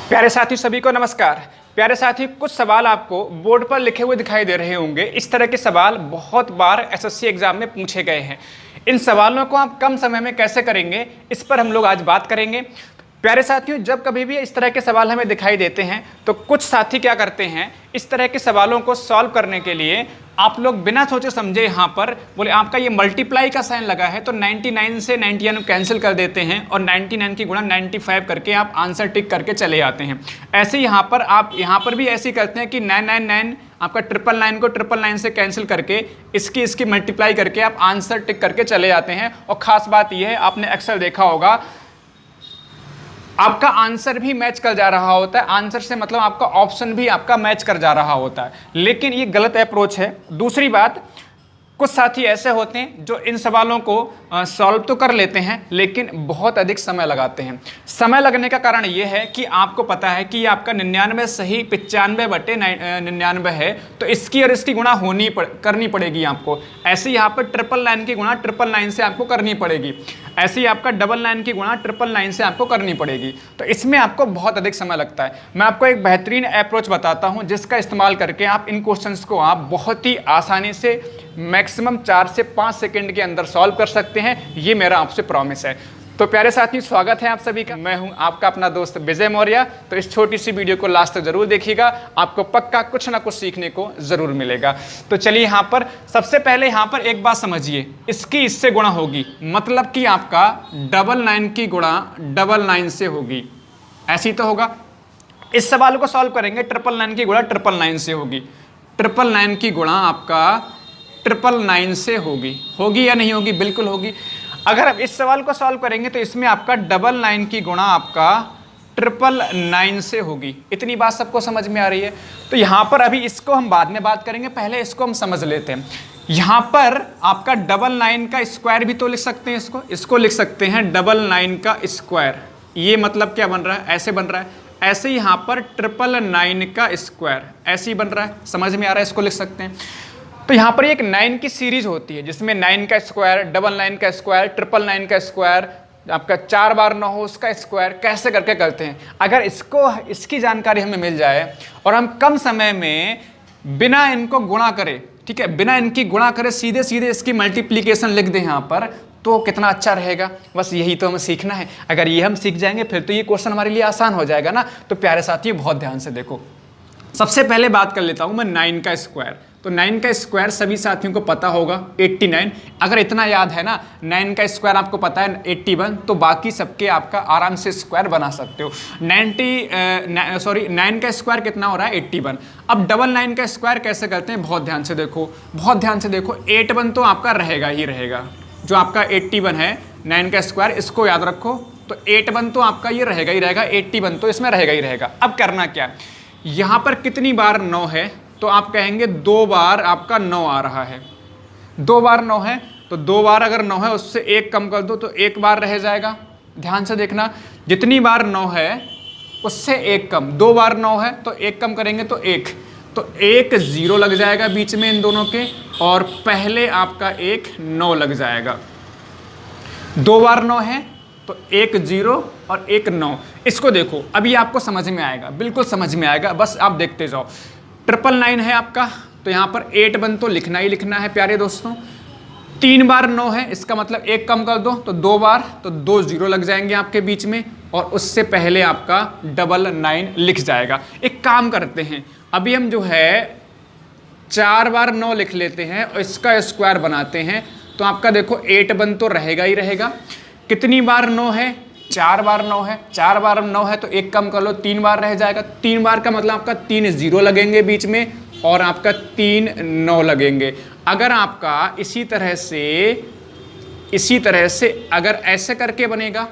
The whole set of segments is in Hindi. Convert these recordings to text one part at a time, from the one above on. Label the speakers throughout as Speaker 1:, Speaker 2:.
Speaker 1: प्यारे साथी सभी को नमस्कार। प्यारे साथी, कुछ सवाल आपको बोर्ड पर लिखे हुए दिखाई दे रहे होंगे। इस तरह के सवाल बहुत बार एसएससी एग्जाम में पूछे गए हैं। इन सवालों को आप कम समय में कैसे करेंगे, इस पर हम लोग आज बात करेंगे। प्यारे साथियों, जब कभी भी इस तरह के सवाल हमें दिखाई देते हैं तो कुछ साथी क्या करते हैं, इस तरह के सवालों को सॉल्व करने के लिए आप लोग बिना सोचे समझे यहाँ पर बोले आपका ये मल्टीप्लाई का साइन लगा है तो 99 से 91 कैंसिल कर देते हैं और 99 की गुणा 95 करके आप आंसर टिक करके चले आते हैं। ऐसे यहाँ पर आप यहाँ पर भी ऐसे ही करते हैं कि 999 आपका 999 को 999 से कैंसिल करके इसकी मल्टीप्लाई करके आप आंसर टिक करके चले आते हैं। और ख़ास बात यह है, आपने अक्सर देखा होगा आपका आंसर भी मैच कर जा रहा होता है। आंसर से मतलब आपका ऑप्शन भी आपका मैच कर जा रहा होता है, लेकिन ये गलत अप्रोच है। दूसरी बात, कुछ साथी ऐसे होते हैं जो इन सवालों को सॉल्व तो कर लेते हैं लेकिन बहुत अधिक समय लगाते हैं। समय लगने का कारण ये है कि आपको पता है कि ये आपका 99 सही 95/99 है, तो इसकी और इसकी गुणा करनी पड़ेगी आपको। ऐसे यहाँ पर 999 की गुणा 999 से आपको करनी पड़ेगी। ऐसे ही आपका 99 की गुणा 999 से आपको करनी पड़ेगी। तो इसमें आपको बहुत अधिक समय लगता है। मैं आपको एक बेहतरीन अप्रोच बताता हूँ जिसका इस्तेमाल करके आप इन क्वेश्चंस को आप बहुत ही आसानी से मैक्सिमम 4 से 5 सेकंड के अंदर सॉल्व कर सकते हैं। ये मेरा आपसे प्रॉमिस है। तो प्यारे साथी, स्वागत है आप सभी का। मैं हूं आपका अपना दोस्त विजय मौर्य। तो इस छोटी सी वीडियो को लास्ट तक जरूर देखिएगा, आपको पक्का कुछ ना कुछ सीखने को जरूर मिलेगा। तो चलिए यहाँ पर सबसे पहले यहाँ पर एक बात समझिए, इसकी इससे गुणा होगी, मतलब कि आपका 99 की गुणा 99 से होगी। ऐसी तो होगा। इस सवाल को सॉल्व करेंगे, 999 की गुणा 999 से होगी। 999 की गुणा आपका 999 से होगी या नहीं होगी? बिल्कुल होगी। अगर आप इस सवाल को सॉल्व करेंगे तो इसमें आपका 99 की गुणा आपका 999 से होगी। इतनी बात सबको समझ में आ रही है? तो यहाँ पर अभी इसको हम बाद में बात करेंगे, पहले इसको हम समझ लेते हैं। यहाँ पर आपका 99 का स्क्वायर भी तो लिख सकते हैं, इसको लिख सकते हैं 99 का स्क्वायर। ये मतलब क्या बन रहा है? ऐसे बन रहा है। ऐसे यहाँ पर 999 का स्क्वायर ऐसे ही बन रहा है। समझ में आ रहा है? इसको लिख सकते हैं। तो यहाँ पर एक 9 की सीरीज होती है जिसमें 9 का स्क्वायर, 99 का स्क्वायर, 999 का स्क्वायर, आपका 4 बार 9 हो उसका स्क्वायर, कैसे करके करते हैं। अगर इसकी जानकारी हमें मिल जाए और हम कम समय में बिना इनको गुणा करे, ठीक है, बिना इनकी गुणा करे सीधे सीधे इसकी मल्टीप्लीकेशन लिख दें यहाँ पर, तो कितना अच्छा रहेगा। बस यही तो हमें सीखना है। अगर ये हम सीख जाएंगे फिर तो ये क्वेश्चन हमारे लिए आसान हो जाएगा ना। तो प्यारे साथियों, बहुत ध्यान से देखो। सबसे पहले बात कर लेता हूं मैं 9 का स्क्वायर। तो 9 का स्क्वायर सभी साथियों को पता होगा 89। अगर इतना याद है ना, 9 का स्क्वायर आपको पता है 81, तो बाकी सबके आपका आराम से स्क्वायर बना सकते हो। 9 का स्क्वायर कितना हो रहा है? 81। अब 99 का स्क्वायर कैसे करते हैं? बहुत ध्यान से देखो, बहुत ध्यान से देखो। 81 तो आपका रहेगा ही रहेगा। जो आपका 81 है 9 का स्क्वायर, इसको याद रखो। तो 81 तो आपका ये रहेगा ही रहेगा, 81 तो इसमें रहेगा ही रहेगा। अब करना क्या, यहाँ पर कितनी बार 9 है? तो आप कहेंगे 2 बार आपका 9 आ रहा है। 2 बार 9 है तो 2 बार अगर 9 है उससे 1 कम कर दो तो 1 बार रह जाएगा। ध्यान से देखना, जितनी बार 9 है उससे 1 कम। 2 बार 9 है तो 1 कम करेंगे तो 1, तो 1 0 लग जाएगा बीच में इन दोनों के, और पहले आपका 1 9 लग जाएगा। 2 बार 9 है तो 1 0 और 1 9। इसको देखो, अभी आपको समझ में आएगा, बिल्कुल समझ में आएगा। बस आप देखते जाओ। 999 है आपका, तो यहाँ पर 81 तो लिखना ही लिखना है प्यारे दोस्तों। 3 बार 9 है, इसका मतलब 1 कम कर दो तो 2 बार, तो 2 0 लग जाएंगे आपके बीच में, और उससे पहले आपका 99 लिख जाएगा। एक काम करते हैं, अभी हम जो है 4 बार 9 लिख लेते हैं और इसका स्क्वायर बनाते हैं। तो आपका देखो 81 तो रहेगा ही रहेगा। कितनी बार 9 है? 4 बार 9 है। 4 बार 9 है तो 1 कम कर लो, 3 बार रह जाएगा। 3 बार का मतलब आपका 3 0 लगेंगे बीच में, और आपका 3 9 लगेंगे। अगर आपका इसी तरह से अगर ऐसे करके बनेगा,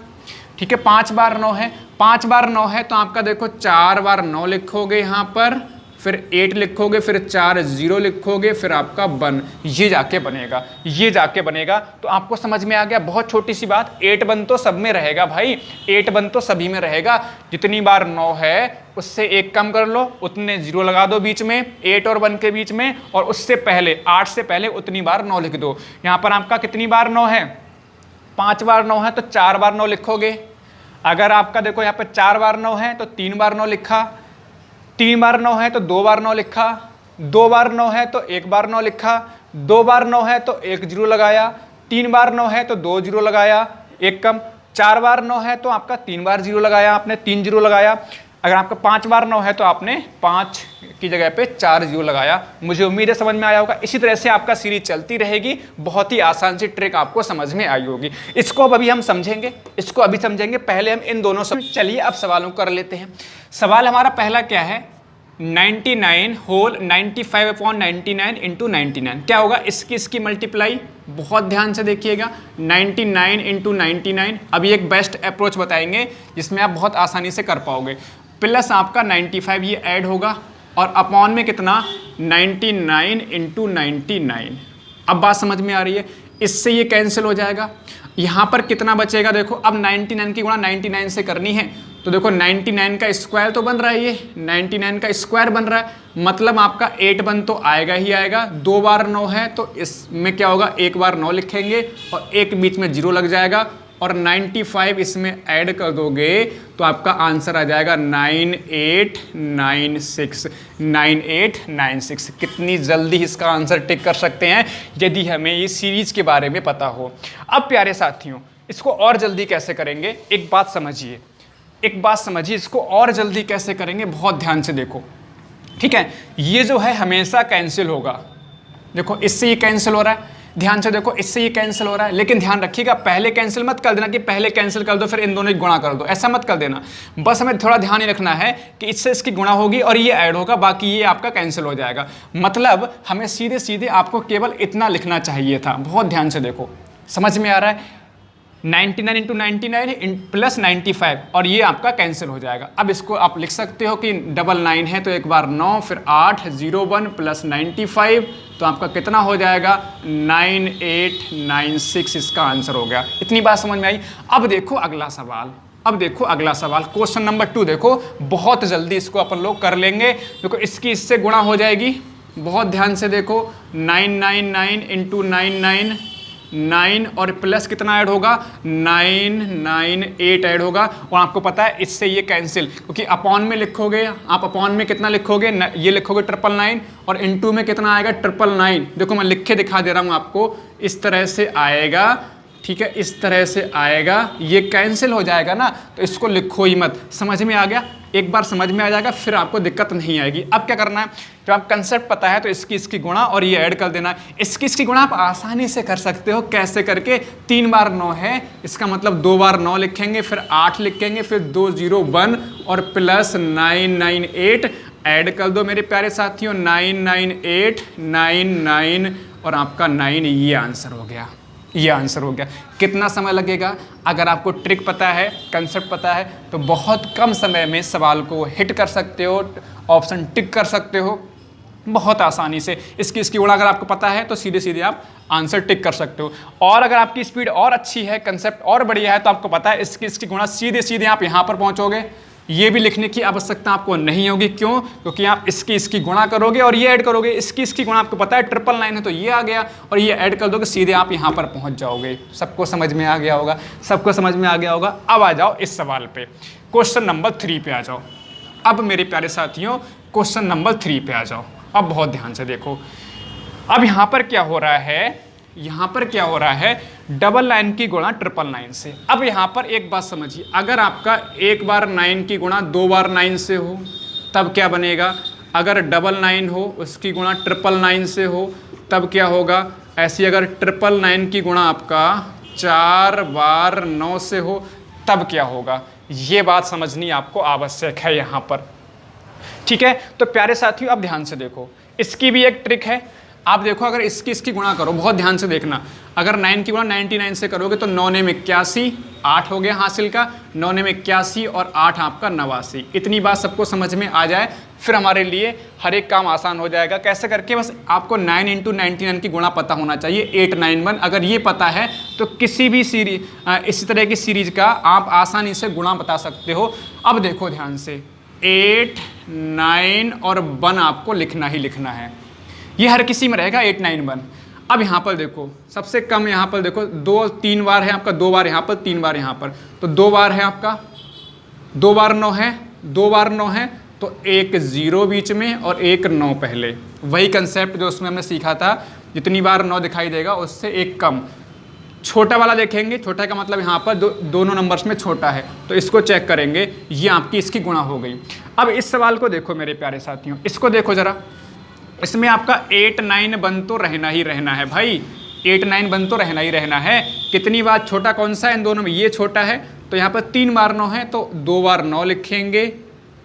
Speaker 1: ठीक है, 5 बार 9 है। 5 बार 9 है तो आपका देखो 4 बार 9 लिखोगे यहाँ पर, फिर 8 लिखोगे, फिर 4 0 लिखोगे, फिर आपका 1, ये जाके बनेगा। तो आपको समझ में आ गया। बहुत छोटी सी बात, 81 तो सब में रहेगा भाई, 81 तो सभी में रहेगा। जितनी बार 9 है उससे 1 कम कर लो, उतने 0 लगा दो बीच में, 8 और 1 के बीच में, और उससे पहले 8 से पहले उतनी बार 9 लिख दो। यहाँ पर आपका कितनी बार 9 है? 5 बार 9 है तो 4 बार 9 लिखोगे। अगर आपका देखो यहाँ पे 4 बार 9 है तो 3 बार 9 लिखा, 3 बार 9 है तो 2 बार 9 लिखा, 2 बार 9 है तो 1 बार 9 लिखा, 2 बार 9 है तो 1 जीरो लगाया, 3 बार 9 है तो 2 जीरो लगाया, एक कम, 4 बार 9 है तो आपका 3 बार जीरो लगाया, आपने 3 जीरो लगाया। अगर आपका 5 बार 9 है तो आपने 5 की जगह पे 4 जीरो लगाया। मुझे उम्मीद है समझ में आया होगा। इसी तरह से आपका सीरीज चलती रहेगी। बहुत ही आसान सी ट्रिक आपको समझ में आई होगी। इसको अब अभी हम समझेंगे, इसको अभी समझेंगे। पहले हम इन दोनों से चलिए अब सवालों को कर लेते हैं। सवाल हमारा पहला क्या है, 99 होल 95/99 इंटू 99 क्या होगा, इसकी मल्टीप्लाई। बहुत ध्यान से देखिएगा, 99 इंटू 99। अभी एक बेस्ट अप्रोच बताएंगे जिसमें आप बहुत आसानी से कर पाओगे। प्लस आपका 95 ये ऐड होगा और अपॉन में कितना 99 इंटू 99। अब बात समझ में आ रही है, इससे ये कैंसिल हो जाएगा। यहाँ पर कितना बचेगा, देखो अब 99 की गुणा 99 से करनी है तो देखो 99 का स्क्वायर तो बन रहा है, ये 99 का स्क्वायर बन रहा है, मतलब आपका 8 बन तो आएगा ही आएगा। 2 बार 9 है तो इसमें क्या होगा, 1 बार 9 लिखेंगे और एक बीच में जीरो लग जाएगा और 95 इसमें ऐड कर दोगे तो आपका आंसर आ जाएगा 9896। 9896। कितनी जल्दी इसका आंसर टिक कर सकते हैं यदि हमें ये सीरीज के बारे में पता हो। अब प्यारे साथियों, इसको और जल्दी कैसे करेंगे, एक बात समझिए, एक बात समझिए, इसको और जल्दी कैसे करेंगे, बहुत ध्यान से देखो, ठीक है। ये जो है हमेशा कैंसिल होगा, देखो इससे ये कैंसिल हो रहा है, ध्यान से देखो इससे ये कैंसिल हो रहा है, लेकिन ध्यान रखिएगा पहले कैंसिल मत कर देना कि पहले कैंसिल कर दो फिर इन दोनों की गुणा कर दो, ऐसा मत कर देना। बस हमें थोड़ा ध्यान ही रखना है कि इससे इसकी गुणा होगी और ये ऐड होगा, बाकी ये आपका कैंसिल हो जाएगा। मतलब हमें सीधे सीधे आपको केवल इतना लिखना चाहिए था। बहुत ध्यान से देखो, समझ में आ रहा है, 99 इंटू 99 प्लस 95 और ये आपका कैंसिल हो जाएगा। अब इसको आप लिख सकते हो कि 99 है तो एक बार 9 फिर 8 01 प्लस 95 तो आपका कितना हो जाएगा 9896। इसका आंसर हो गया। इतनी बात समझ में आई। अब देखो अगला सवाल, अब देखो अगला सवाल, क्वेश्चन नंबर 2 देखो, बहुत जल्दी इसको अपन लोग कर लेंगे। देखो इसकी इससे गुणा हो जाएगी, बहुत ध्यान से देखो, 999 इंटू 99 9 और प्लस कितना ऐड होगा 998 ऐड होगा। और आपको पता है इससे ये कैंसिल, क्योंकि अपॉन में लिखोगे आप, अपॉन में कितना लिखोगे, ये लिखोगे 999 और इनटू में कितना आएगा 999। देखो मैं लिख के दिखा दे रहा हूँ आपको, इस तरह से आएगा, ठीक है, इस तरह से आएगा, ये कैंसिल हो जाएगा ना, तो इसको लिखो ही मत। समझ में आ गया, एक बार समझ में आ जाएगा फिर आपको दिक्कत नहीं आएगी। अब क्या करना है, जब आप कंसेप्ट पता है तो इसकी इसकी गुणा और ये ऐड कर देना है। इसकी इसकी गुणा आप आसानी से कर सकते हो, कैसे करके, 3 बार 9 है, इसका मतलब 2 बार 9 लिखेंगे, फिर 8 लिखेंगे, फिर 201 और प्लस 998 ऐड कर दो मेरे प्यारे साथियों, 998 99 और आपका 9, ये आंसर हो गया, ये आंसर हो गया। कितना समय लगेगा, अगर आपको ट्रिक पता है, कंसेप्ट पता है तो बहुत कम समय में सवाल को हिट कर सकते हो, ऑप्शन टिक कर सकते हो बहुत आसानी से। इसकी गुणा अगर आपको पता है तो सीधे सीधे आप आंसर टिक कर सकते हो। और अगर आपकी स्पीड और अच्छी है, कंसेप्ट और बढ़िया है, तो आपको पता है इसकी गुणा सीधे सीधे आप यहाँ पर पहुँचोगे। ये भी लिखने की आवश्यकता आपको नहीं होगी, क्यों, क्योंकि आप इसकी गुणा करोगे और ये ऐड करोगे। इसकी गुणा आपको पता है 999 है तो ये आ गया और ये ऐड कर दोगे, सीधे आप यहाँ पर पहुँच जाओगे। सबको समझ में आ गया होगा, सबको समझ में आ गया होगा। अब आ जाओ इस सवाल पे, क्वेश्चन नंबर 3 पे आ जाओ। अब मेरे प्यारे साथियों क्वेश्चन नंबर 3 पे आ जाओ। अब बहुत ध्यान से देखो, अब यहाँ पर क्या हो रहा है, यहाँ पर क्या हो रहा है, 999 की गुणा 999 से। अब यहाँ पर एक बात समझिए, अगर आपका 1 बार 9 की गुणा 2 बार 9 से हो तब क्या बनेगा, अगर 99 हो उसकी गुणा 999 से हो तब क्या होगा, ऐसी अगर 999 की गुणा आपका 4 बार 9 से हो तब क्या होगा, ये बात समझनी आपको आवश्यक है यहाँ पर, ठीक है। तो प्यारे साथियों अब ध्यान से देखो, इसकी भी एक ट्रिक है। आप देखो अगर इसकी गुणा करो, बहुत ध्यान से देखना, अगर 9 की गुणा 99 से करोगे तो 9 में 81, 8 हो गया हासिल का, 9 में 81 और 8 आपका 89। इतनी बात सबको समझ में आ जाए फिर हमारे लिए हर एक काम आसान हो जाएगा। कैसे करके, बस आपको 9 इंटू 99 की गुणा पता होना चाहिए, 891। अगर ये पता है तो किसी भी सीरीज, इसी तरह की सीरीज का आप आसानी से गुणा बता सकते हो। अब देखो ध्यान से, 8 9 और 1 आपको लिखना ही लिखना है, ये हर किसी में रहेगा 891। अब यहाँ पर देखो सबसे कम, यहाँ पर देखो 2 3 बार है आपका, 2 बार यहाँ पर, 3 बार यहाँ पर, तो 2 बार है आपका 2 बार 9 है, 2 बार 9 है तो एक 0 बीच में और एक 9 पहले। वही कंसेप्ट जो उसमें हमने सीखा था, जितनी बार 9 दिखाई देगा उससे एक कम। छोटा वाला देखेंगे, छोटा का मतलब यहाँ पर दोनों नंबर्स में छोटा है, तो इसको चेक करेंगे, ये आपकी इसकी गुणा हो गई। अब इस सवाल को देखो मेरे प्यारे साथियों, इसको देखो ज़रा, इसमें आपका 8 9 बन तो रहना ही रहना है भाई, 8 9 बन तो रहना ही रहना है। कितनी बार छोटा कौन सा है इन दोनों में, ये छोटा है, तो यहाँ पर 3 बार 9 है तो 2 बार 9 लिखेंगे,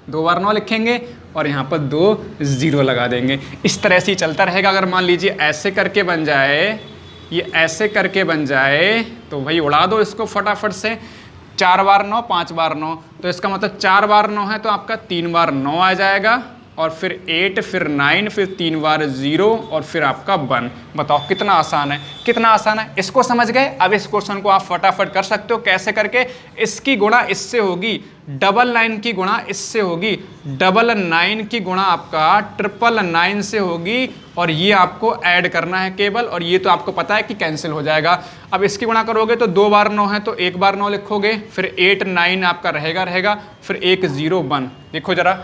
Speaker 1: 2 बार 9 लिखेंगे और यहाँ पर 2 0 लगा देंगे। इस तरह से ही चलता रहेगा। अगर मान लीजिए ऐसे करके बन जाए, ये ऐसे करके बन जाए तो भाई उड़ा दो इसको फटाफट से। 4 बार 9 5 बार 9, तो इसका मतलब 4 बार 9 है तो आपका 3 बार 9 आ जाएगा, और फिर 8 फिर 9 फिर 3 बार 0 और फिर आपका 1। बताओ कितना आसान है, कितना आसान है। इसको समझ गए। अब इस क्वेश्चन को आप फटाफट कर सकते हो। कैसे करके, इसकी गुणा इससे होगी, 999 की गुणा इससे होगी, 999 की गुणा आपका 999 से होगी, और ये आपको ऐड करना है केवल, और ये तो आपको पता है कि कैंसिल हो जाएगा। अब इसकी गुणा करोगे तो 2 बार 9 है तो 1 बार 9 लिखोगे, फिर 8 9 आपका रहेगा, फिर एक 0 1। देखो जरा,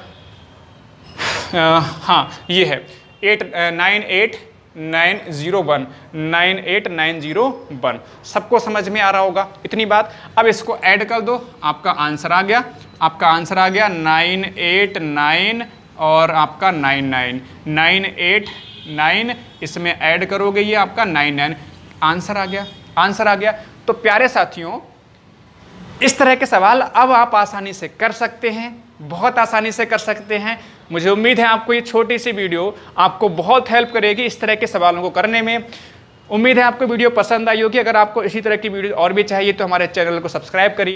Speaker 1: हाँ ये है 8 9 8 9 0 1, 9 8 9 0 1। सबको समझ में आ रहा होगा इतनी बात। अब इसको ऐड कर दो, आपका आंसर आ गया, आपका आंसर आ गया 9 8 9 और आपका 9 9 9 8 9, इसमें ऐड करोगे ये आपका 9 9, आंसर आ गया, आंसर आ गया। तो प्यारे साथियों, इस तरह के सवाल अब आप आसानी से कर सकते हैं, बहुत आसानी से कर सकते हैं। मुझे उम्मीद है आपको ये छोटी सी वीडियो आपको बहुत हेल्प करेगी इस तरह के सवालों को करने में। उम्मीद है आपको वीडियो पसंद आई होगी। अगर आपको इसी तरह की वीडियो और भी चाहिए तो हमारे चैनल को सब्सक्राइब करिए।